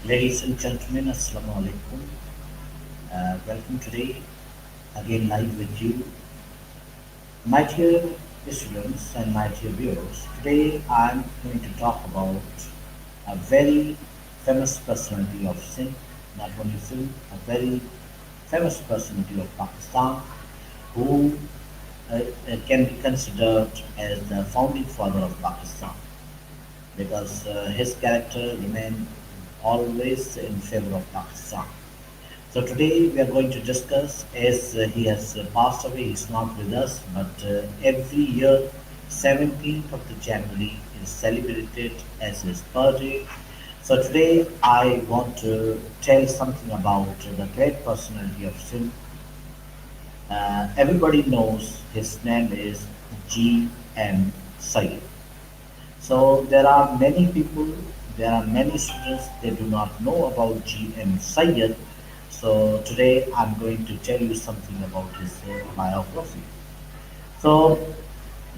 Ladies and gentlemen, Assalamu alaikum. Welcome today again live with you. My dear students and my dear viewers, today I'm going to talk about a very famous personality of Sindh, not only Sindh, a very famous personality of Pakistan who can be considered as the founding father of Pakistan because his character remained always in favor of Pakistan. So today we are going to discuss as he has passed away, he's not with us, but every year 17th of the January is celebrated as his birthday. So today I want to tell something about the great personality of Sindh. Everybody knows his name is G M SYED. So there are many people, there are many students they do not know about G M SYED. So today I'm going to tell you something about his biography. So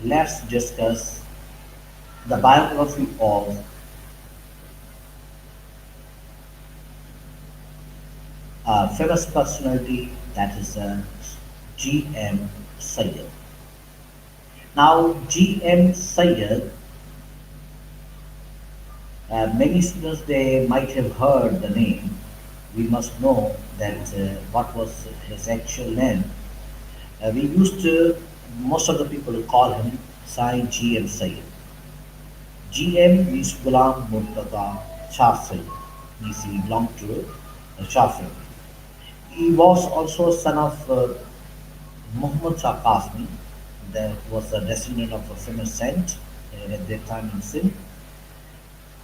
let's discuss the biography of a famous personality that is G M SYED. Now G M SYED, many students they might have heard the name. We must know that what was his actual name. We used to, most of the people call him Sai G M SYED. GM means Ghulam Murtada Shah Sayyid. Means he belonged to the Shah family. He was also a son of Muhammad Shah Qasmi, that was a descendant of a famous saint at that time in Sindh.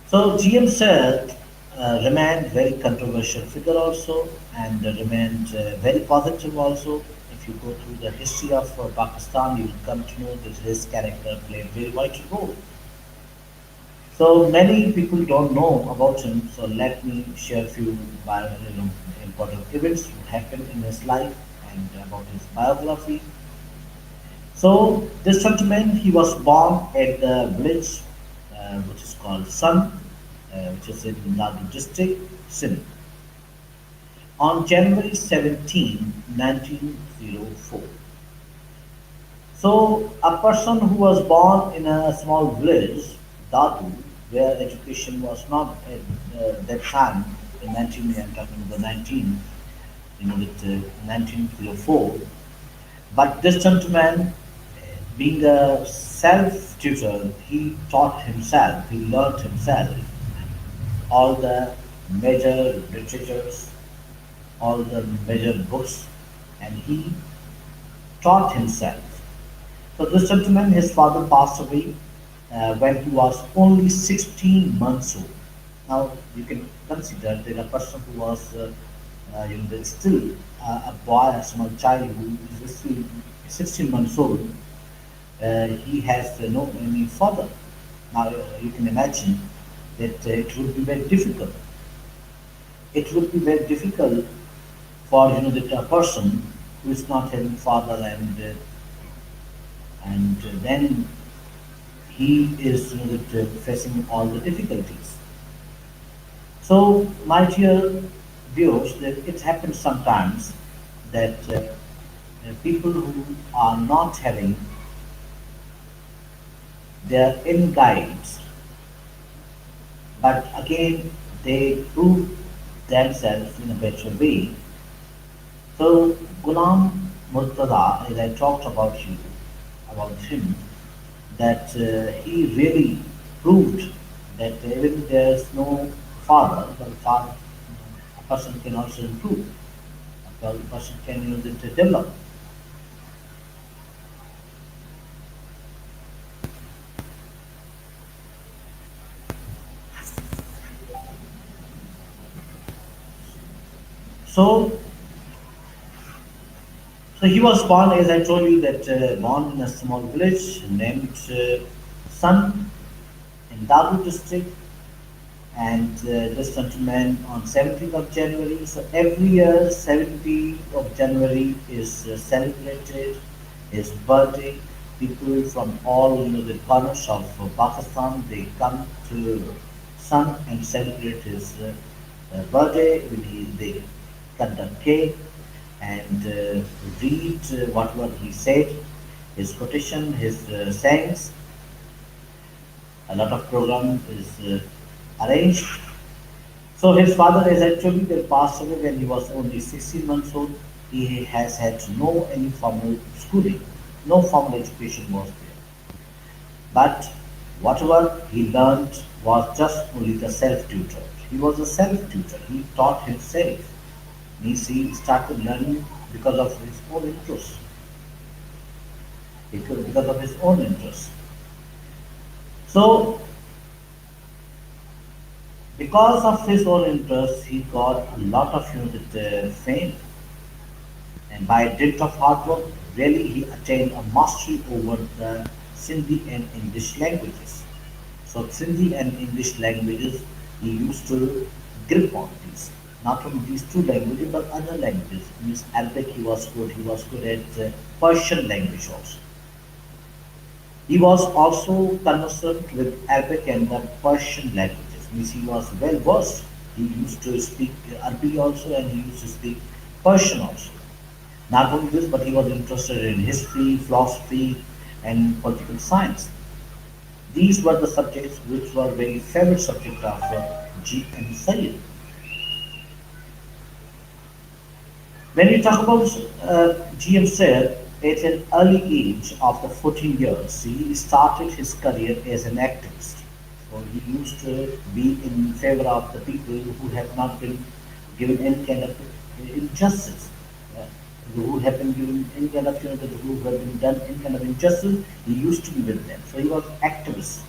So GM said remained very controversial figure also and remained very positive also. If you go through the history of Pakistan, you will come to know that his character played very vital role. So many people don't know about him. So let me share a few important events that happened in his life and about his biography. So this gentleman, he was born at the village which is called Sun, which is in Nadu district, Sindh, on January 17, 1904. So a person who was born in a small village, Dadu, where education was not at that time in 19, I'm talking about the 19, with 1904. But this gentleman, being a self-tutor, he taught himself, he learned himself all the major literatures, all the major books, and he taught himself. So this gentleman, his father passed away when he was only 16 months old. Now you can consider that a person who was still a boy, a small child who is still 16 months old, he has no any father. Now you can imagine that it would be very difficult. It would be very difficult for that a person who is not having father and then he is facing all the difficulties. So, my dear viewers, that it happens sometimes that people who are not having their in guides, but again they prove themselves in a better way. So, Ghulam Murtada, as I talked about him, that he really proved that even there's no father, but a person can also improve. A person can use it to develop. So, so he was born, as I told you, that born in a small village named Sun in Dagu district, and this gentleman on 17th of January. So every year, 17th of January is celebrated his birthday. People from all the corners of Pakistan they come to Sun and celebrate his birthday, they cut the cake and read whatever he said, his quotation, his sayings. A lot of program is arranged. So his father is actually they passed away when he was only 16 months old. He has had no any formal schooling, no formal education was there. But whatever he learned was just only the self-tutor. He was a self-tutor. He taught himself. Means he started learning because of his own interest. Because of his own interest. So because of his own interest, he got a lot of fame, and by dint of hard work, really he attained a mastery over the Sindhi and English languages. So Sindhi and English languages, he used to grip on these. Not only these two languages, but other languages. Means Arabic, he was good. He was good at Persian language also. He was also conversant with Arabic and the Persian languages. Means he was well versed. He used to speak Arabic also, and he used to speak Persian also. Not only this, but he was interested in history, philosophy, and political science. These were the subjects which were very favorite subject of G M Syed. When we talk about G M Syed, at an early age of the 14 years, he started his career as an activist. So he used to be in favor of the people who have not been given any kind of injustice, uh, who have been given any kind of who have been done any kind of injustice. He used to be with them. So he was activist.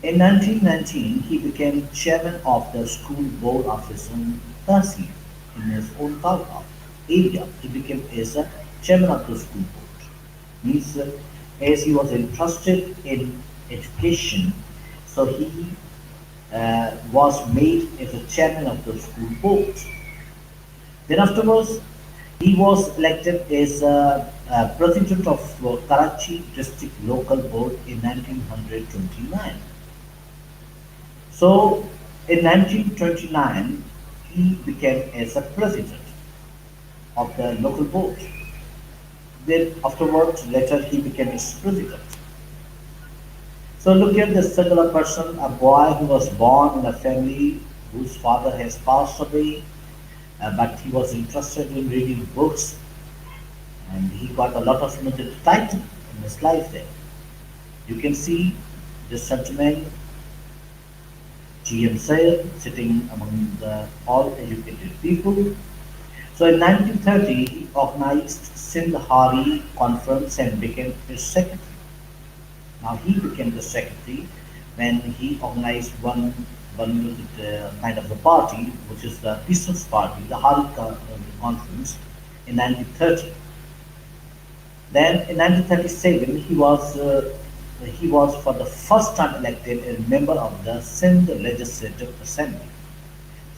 In 1919, he became chairman of the school board of his own tahsil, in his own talqa area. He became as a chairman of the school board. Means as he was interested in education, so he was made as a chairman of the school board. Then afterwards, he was elected as president of Karachi district local board in 1929. So in 1929, he became as a president of the local board. Then afterwards, later he became its president. So look at this singular person, a boy who was born in a family whose father has passed away, but he was interested in reading books, and he got a lot of title in his life there. You can see this gentleman G M Syed sitting among the all educated people. So in 1930, he organized Sindhari conference and became its secretary. Now he became the secretary when he organized one kind of the party, which is the People's Party, the Hari conference in 1930. Then in 1937, he was for the first time elected a member of the Sindh Legislative Assembly.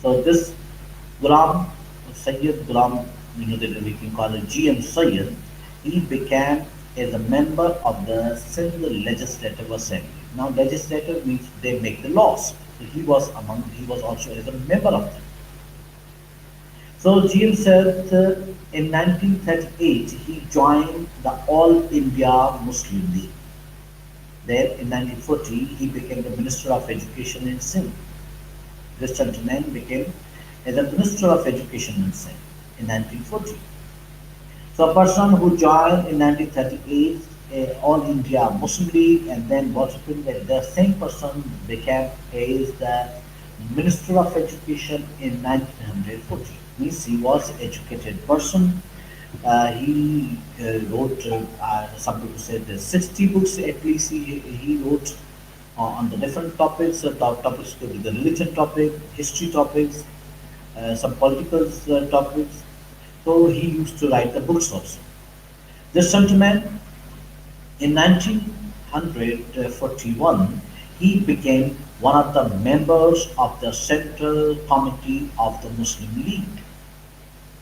So this Ghulam Sayyid Ghulam, that we can call it G M Syed, he became as a member of the Sindh Legislative Assembly. Now legislative means they make the laws. So he was also as a member of them. So G M said in 1938 he joined the All India Muslim League. Then in 1940 he became the Minister of Education in Sindh. This gentleman became as the Minister of Education in Sindh in 1940. So a person who joined in 1938 All India Muslim League, and then what happened that the same person became as the Minister of Education in 1940. Means he was an educated person. He wrote, some people said, 60 books at least he wrote on the different topics. Topics could be the religion topic, history topics, some political topics. So he used to write the books also. This gentleman, in 1941, he became one of the members of the Central Committee of the Muslim League.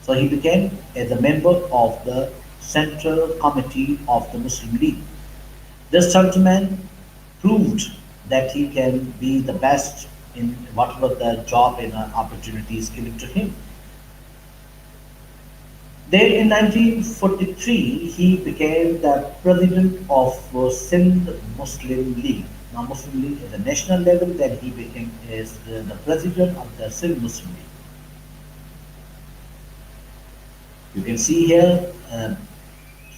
So he became as a member of the Central Committee of the Muslim League. This gentleman proved that he can be the best in whatever the job and opportunities given to him. Then in 1943, he became the president of Sindh Muslim League. Now, Muslim League at the national level, then he became as the president of the Sindh Muslim League. You can see here,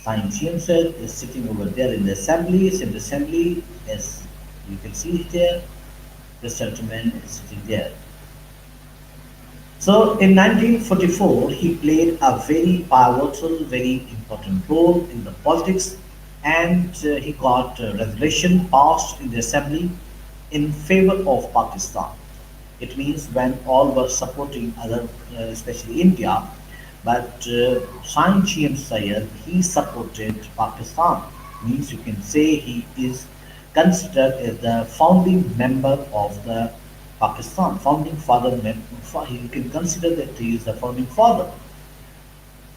Science G M SYED is sitting over there in the assembly, Sindh Assembly, as you can see it there. This gentleman is sitting there. So in 1944, he played a very pivotal, very important role in the politics, and he got a resolution passed in the assembly in favor of Pakistan. It means when all were supporting other, especially India, but Saint G M SYED, he supported Pakistan. Means you can say he is considered as the founding member of the Pakistan, founding father. You can consider that he is the founding father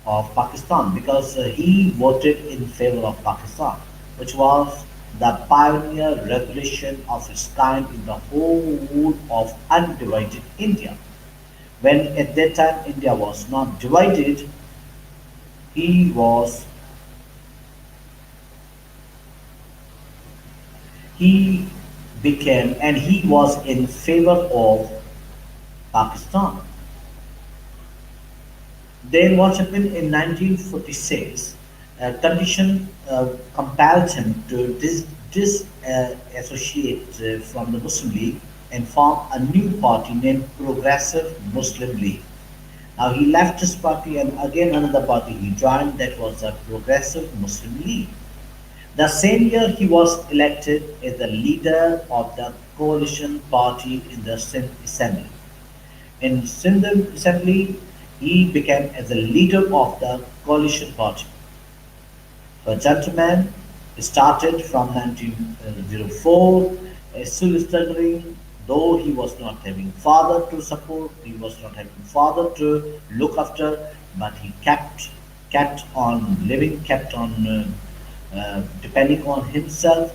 of Pakistan because he voted in favor of Pakistan, which was the pioneer revolution of its kind in the whole of undivided India. When at that time India was not divided, he was he became and he was in favor of Pakistan. Then what happened in 1946? A condition compelled him to disassociate from the Muslim League and form a new party named Progressive Muslim League. Now he left his party and again another party he joined, that was the Progressive Muslim League. The same year he was elected as the leader of the coalition party in the Sindh Assembly. In Sindh Assembly, he became as the leader of the coalition party. So a gentleman started from 1904, still struggling, though he was not having father to support, he was not having father to look after, but he kept on living, kept on depending on himself.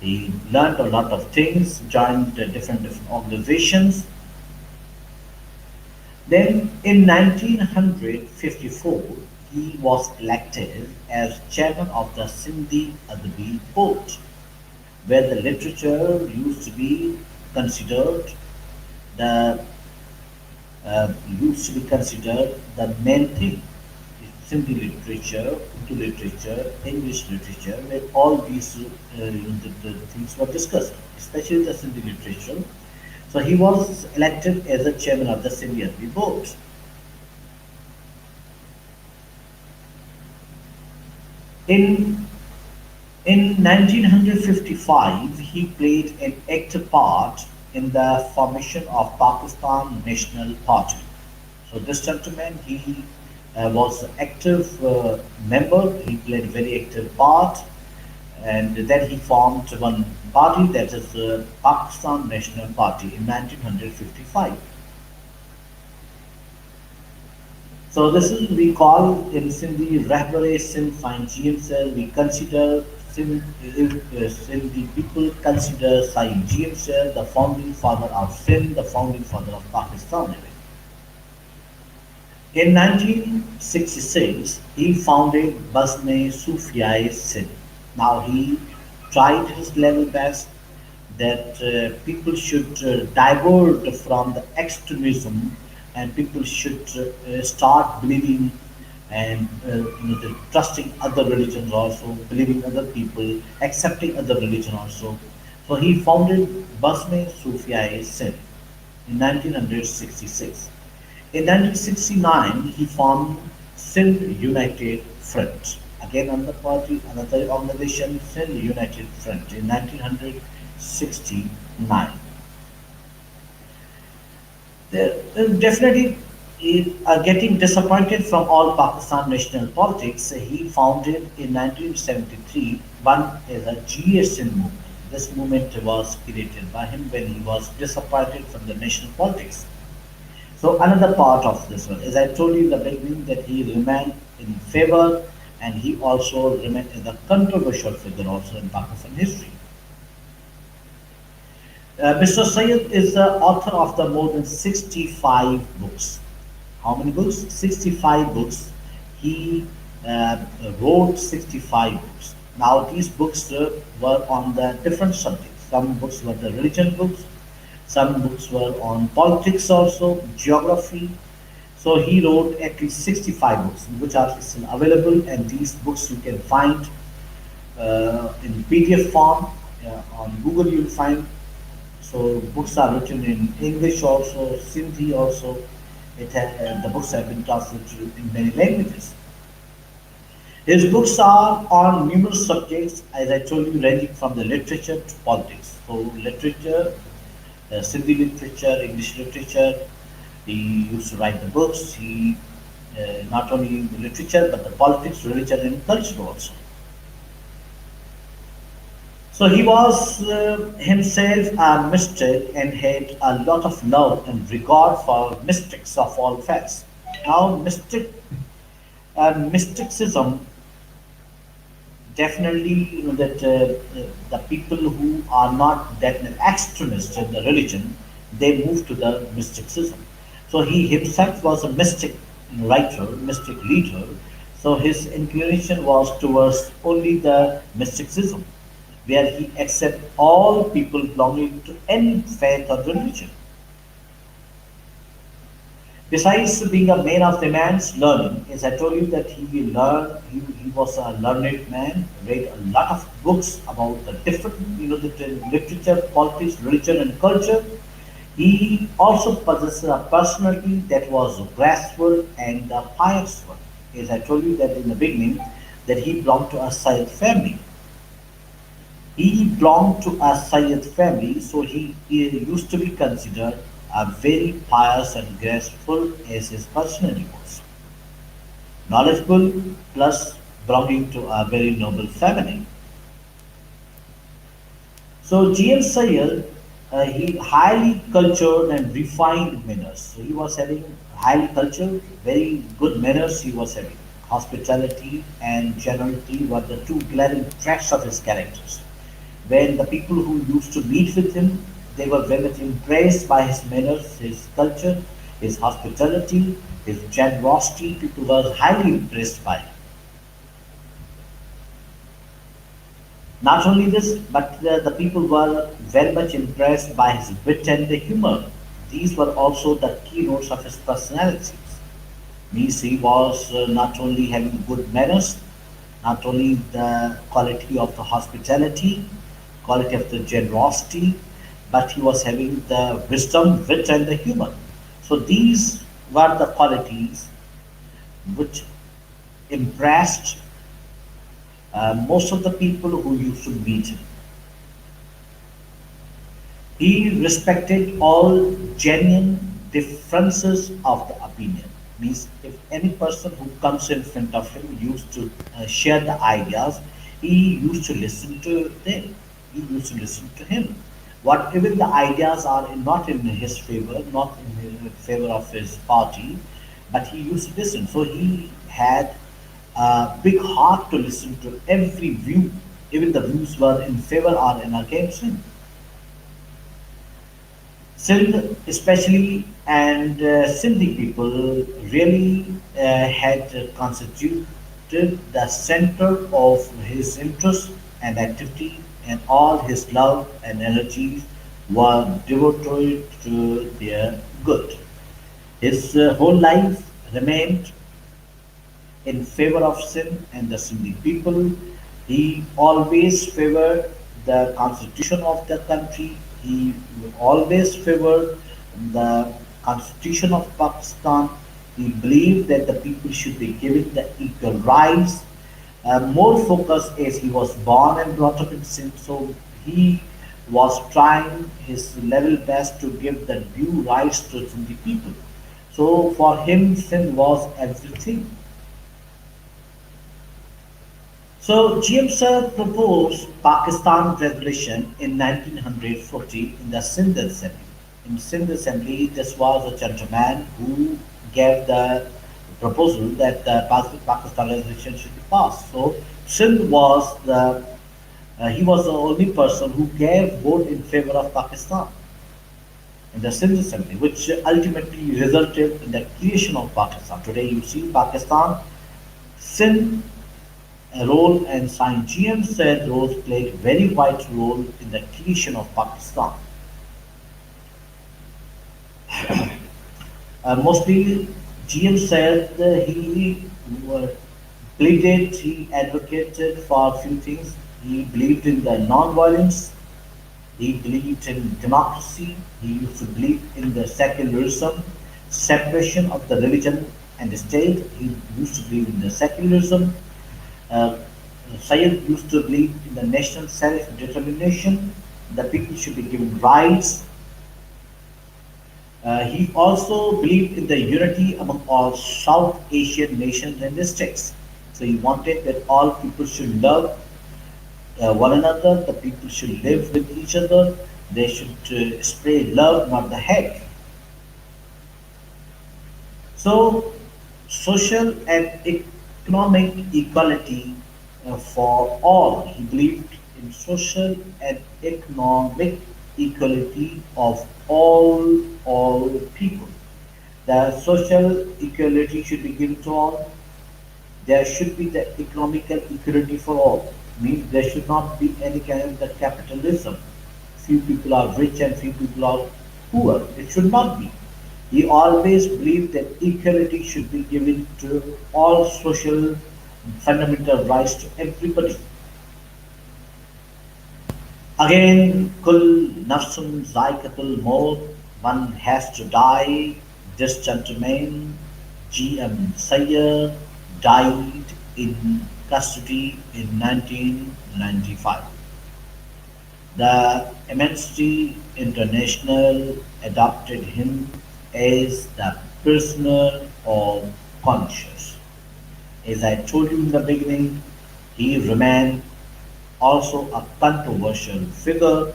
He learned a lot of things, joined different organizations. Then in 1954, he was elected as chairman of the Sindhi Adabi Board, where the literature used to be considered the the main thing. Sindhi literature, Urdu literature, English literature, where all these the things were discussed, especially the Sindhi literature. So he was elected as a chairman of the Sindhi Adabi Board. In in 1955, he played an active part in the formation of Pakistan National Party. So this gentleman, he was an active member. He played a very active part, and then he formed one party, that is the Pakistan National Party, in 1955. So this is we call in Sindhi Rahbare Sindh Fine GM. We consider Sindhi people consider Saint GM the founding father of Sindh, the founding father of Pakistan. In 1966, he founded Basme Sufiai Sindh. Now he tried his level best that people should divert from the extremism, and people should start believing and trusting other religions also, believing other people, accepting other religion also. So he founded Basme Sufiai Sindh in 1966. In 1969, he formed Sindh United Front. Again, another party, another organization, Sindh United Front in 1969. They're definitely getting disappointed from all Pakistan national politics. He founded in 1973 one is a GSN movement. This movement was created by him when he was disappointed from the national politics. So another part of this one, as I told you in the beginning, that he remained in favor, and he also remained as a controversial figure also in Pakistan history. Mr. Syed is the author of the more than 65 books. How many books? 65 books. He wrote 65 books. Now, these books were on the different subjects. Some books were the religion books, some books were on politics also, geography. So he wrote at least 65 books, which are still available, and these books you can find in PDF form. On Google, you'll find. So books are written in English also, Sindhi also. The books have been translated in many languages. His books are on numerous subjects, as I told you, ranging from the literature to politics. So literature, Sindhi literature, English literature. He used to write the books. He not only the literature but the politics, religion, and culture also. So he was himself a mystic and had a lot of love and regard for mystics of all faiths. Now, mysticism definitely, that the people who are not that extremists in the religion, they move to the mysticism. So he himself was a mystic writer, mystic leader. So his inclination was towards only the mysticism, where he accepts all people belonging to any faith or religion. Besides being a man of immense learning, as I told you that he was a learned man, read a lot of books about the different, the literature, politics, religion, and culture. He also possessed a personality that was graceful and a pious one. As I told you that in the beginning, that he belonged to a Syed family. He belonged to a Syed family, so he used to be considered a very pious and graceful as his personality was. Knowledgeable plus belonging to a very noble family. So G M Syed, he highly cultured and refined manners. So he was having highly cultured, very good manners. He was having hospitality and generosity were the two glaring traits of his characters. When the people who used to meet with him, they were very much impressed by his manners, his culture, his hospitality, his generosity. People were highly impressed by him. Not only this, but the people were very much impressed by his wit and the humor. These were also the keynotes of his personalities. Means he was not only having good manners, not only the quality of the hospitality, quality of the generosity, but he was having the wisdom, wit, and the humor. So these were the qualities which impressed most of the people who used to meet him. He respected all genuine differences of the opinion. Means if any person who comes in front of him used to share the ideas, he used to listen to them. He used to listen to him. What even the ideas are not in his favor, not in the favor of his party, but he used to listen. So he had a big heart to listen to every view, even the views were in favor or in against him. Sindh, especially, and Sindhi people really had constituted the center of his interest and activity, and all his love and energies were devoted to their good. His whole life remained in favor of sin and the Sindhi people. He always favored the constitution of the country. He always favored the constitution of Pakistan. He believed that the people should be given the equal rights. More focus as he was born and brought up in Sindh, so he was trying his level best to give the due rights to Sindhi people. So for him, Sindh was everything. So G M Sir proposed Pakistan Revolution in 1940 in the Sindh Assembly. In Sindh Assembly, this was a gentleman who gave the proposal that the Pakistan Revolution should be passed. So Sindh was the He was the only person who gave vote in favor of Pakistan in the Sindh Assembly, which ultimately resulted in the creation of Pakistan. Today, you see Pakistan, Sindh role and Saint G M SYED roles played very vital role in the creation of Pakistan. Mostly, G M SYED he uh, pleaded, he advocated for a few things. He believed in the non-violence. He believed in democracy. He used to believe in the secularism, separation of the religion and the state. He used to believe in the secularism. Uh, Syed used to believe in the national self-determination. The people should be given rights. He also believed in the unity among all South Asian nations and states. So he wanted that all people should love one another, the people should live with each other, they should spread love, not the hate. So, social and economic equality for all. He believed in social and economic equality of all people. The social equality should be given to all. There should be the economical equality for all. Means there should not be any kind of the capitalism. Few people are rich and few people are poor. It should not be. He always believed that equality should be given to all social fundamental rights to everybody. Again, Kul Nafsun Zaikatul Maut, one has to die. This gentleman, G M SYED, died in custody in 1995. The Amnesty International adopted him as the prisoner of conscience. As I told you in the beginning, he remained also a controversial figure.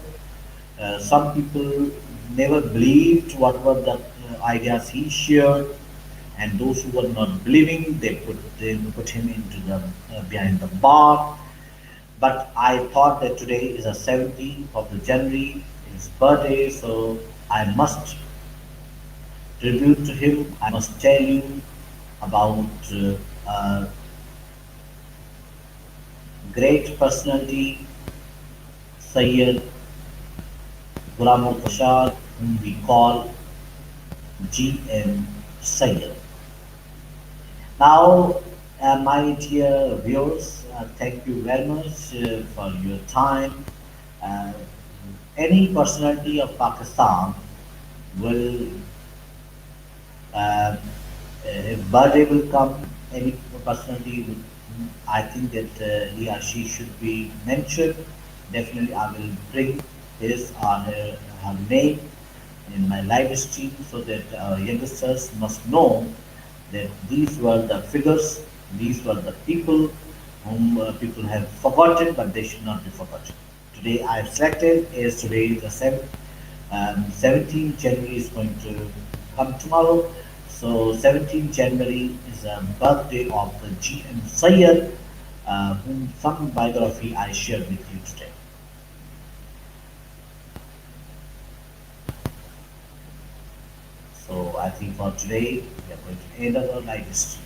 Some people never believed what were the ideas he shared, and those who were not believing, they put him into the behind the bar. But I thought that today is the 17th of the January, his birthday, so I must tribute to him. I must tell you about a great personality, Sayyid Ghulam Bashar, whom we call G M SYED. Now, my dear viewers, thank you very much for your time. Uh, any personality of Pakistan will, uh, if birthday will come, any personality will, I think that he or she should be mentioned. Definitely, I will bring his or her name in my live stream so that our youngsters must know that these were the figures, these were the people whom people have forgotten, but they should not be forgotten. Today I have selected as today is the 17th January is going to come tomorrow. So 17th January is a birthday of the G M SYED, whom some biography I shared with you today. So I think for today we are going to end our live stream.